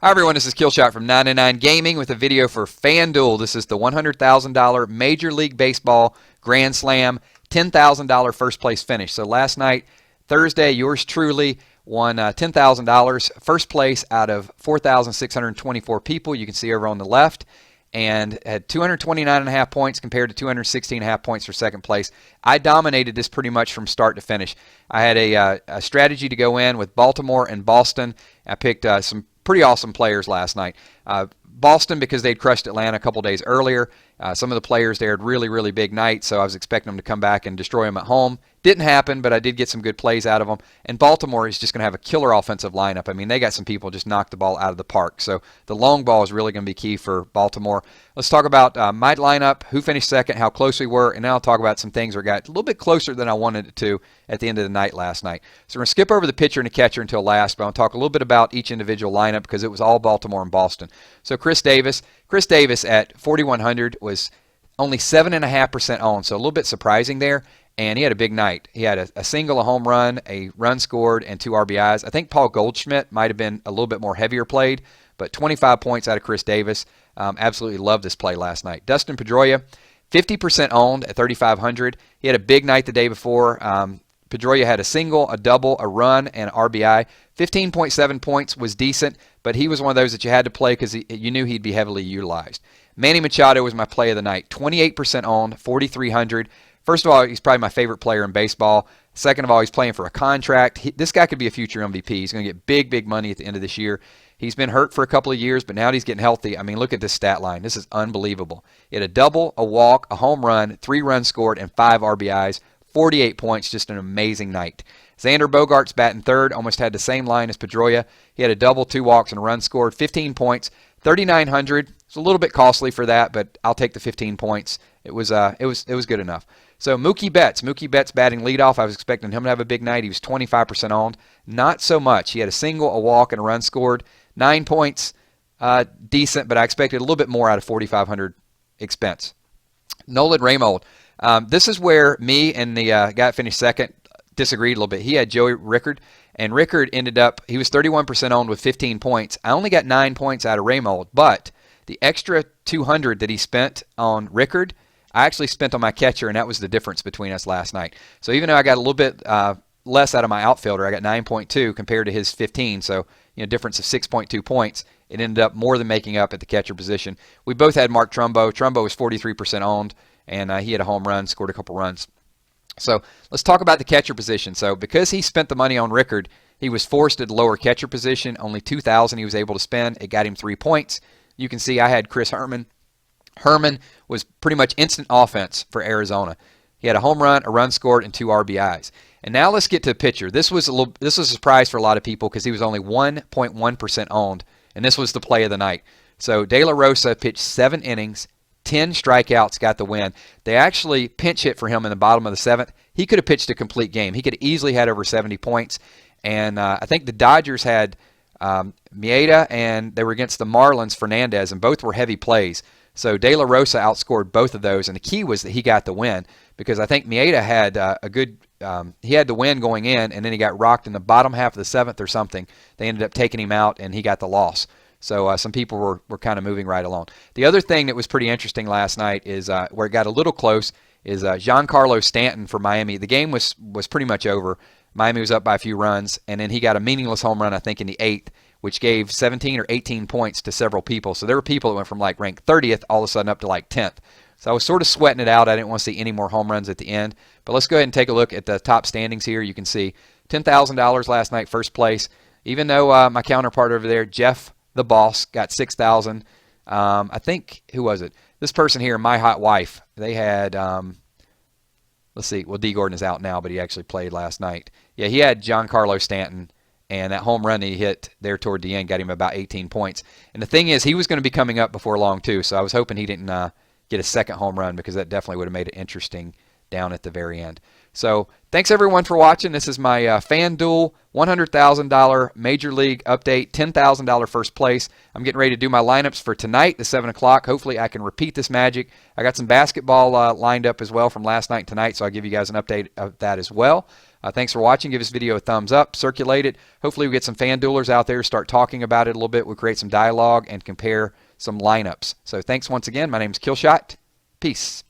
Hi everyone, this is Killshot from 99 Gaming with a video for FanDuel. This is the $100,000 Major League Baseball Grand Slam $10,000 first place finish. So last night, Thursday, yours truly won $10,000 first place out of 4,624 people. You can see over on the left, and had 229.5 points compared to 216.5 points for second place. I dominated this pretty much from start to finish. I had a strategy to go in with Baltimore and Boston. I picked some pretty awesome players last night. Boston, because they'd crushed Atlanta a couple days earlier. Some of the players there had really big nights, so I was expecting them to come back and destroy them at home. Didn't happen, but I did get some good plays out of them. And Baltimore is just going to have a killer offensive lineup. I mean, they got some people just knock the ball out of the park. So the long ball is really going to be key for Baltimore. Let's talk about my lineup, who finished second, how close we were, and then I'll talk about some things that got a little bit closer than I wanted it to at the end of the night last night. So we're going to skip over the pitcher and the catcher until last, but I'll talk a little bit about each individual lineup because it was all Baltimore and Boston. So Chris Davis at 4,100 was only 7.5% owned, so a little bit surprising there. And he had a big night. He had a single, a home run, a run scored, and 2 RBIs. I think Paul Goldschmidt might have been a little bit more heavier played, but 25 points out of Chris Davis. Absolutely loved this play last night. Dustin Pedroia, 50% owned at 3,500. He had a big night the day before. Pedroia had a single, a double, a run, and an RBI. 15.7 points was decent, but he was one of those that you had to play because you knew he'd be heavily utilized. Manny Machado was my play of the night. 28% owned, 4,300. First of all, he's probably my favorite player in baseball. Second of all, he's playing for a contract. This guy could be a future MVP. He's going to get big money at the end of this year. He's been hurt for a couple of years, but now that he's getting healthy, I mean, look at this stat line. This is unbelievable. He had a double, a walk, a home run, 3 runs scored, and 5 RBIs. 48 points, just an amazing night. Xander Bogaerts batting third, almost had the same line as Pedroia. He had a double, 2 walks, and a run scored, 15 points, 3,900. It's a little bit costly for that, but I'll take the 15 points. It was good enough. So Mookie Betts batting leadoff. I was expecting him to have a big night. He was 25% owned. Not so much. He had a single, a walk, and a run scored. 9 points, decent, but I expected a little bit more out of 4,500 expense. Nolan Raymold. This is where me and the guy that finished second disagreed a little bit. He had Joey Rickard, and Rickard ended up, he was 31% owned with 15 points. I only got 9 points out of Raymold, but the extra 200 that he spent on Rickard, I actually spent on my catcher, and that was the difference between us last night. So even though I got a little bit less out of my outfielder, I got 9.2 compared to his 15, so difference of 6.2 points. It ended up more than making up at the catcher position. We both had Mark Trumbo. Trumbo was 43% owned, and he had a home run, scored a couple runs. So let's talk about the catcher position. So because he spent the money on Rickard, he was forced to the lower catcher position. Only $2,000 he was able to spend. It got him 3 points. You can see I had Chris Herman. Herman was pretty much instant offense for Arizona. He had a home run, a run scored, and 2 RBIs. And now let's get to the pitcher. This was a surprise for a lot of people because he was only 1.1% owned, and this was the play of the night. So De La Rosa pitched 7 innings, 10 strikeouts, got the win. They actually pinch hit for him in the bottom of the 7th. He could have pitched a complete game. He could have easily had over 70 points. And I think the Dodgers had Maeda, and they were against the Marlins, Fernandez, and both were heavy plays. So De La Rosa outscored both of those, and the key was that he got the win because I think Maeda had he had the win going in, and then he got rocked in the bottom half of the 7th or something. They ended up taking him out, and he got the loss. So some people were kind of moving right along. The other thing that was pretty interesting last night is where it got a little close is Giancarlo Stanton for Miami. The game was pretty much over. Miami was up by a few runs, and then he got a meaningless home run, I think, in the 8th, which gave 17 or 18 points to several people. So there were people that went from like ranked 30th all of a sudden up to like 10th. So I was sort of sweating it out. I didn't want to see any more home runs at the end. But let's go ahead and take a look at the top standings here. You can see $10,000 last night, first place. Even though my counterpart over there, Jeff the Boss, got $6,000. I think, who was it? This person here, My Hot Wife, they had, let's see, well, D. Gordon is out now, but he actually played last night. Yeah, he had Giancarlo Stanton. And that home run he hit there toward the end got him about 18 points. And the thing is, he was going to be coming up before long, too. So I was hoping he didn't get a second home run because that definitely would have made it interesting down at the very end. So thanks, everyone, for watching. This is my FanDuel $100,000 Major League update, $10,000 first place. I'm getting ready to do my lineups for tonight, the 7 o'clock. Hopefully, I can repeat this magic. I got some basketball lined up as well from last night and tonight, so I'll give you guys an update of that as well. Thanks for watching. Give this video a thumbs up, circulate it. Hopefully we get some FanDuelers out there, start talking about it a little bit. We'll create some dialogue and compare some lineups. So thanks once again. My name is Killshot. Peace.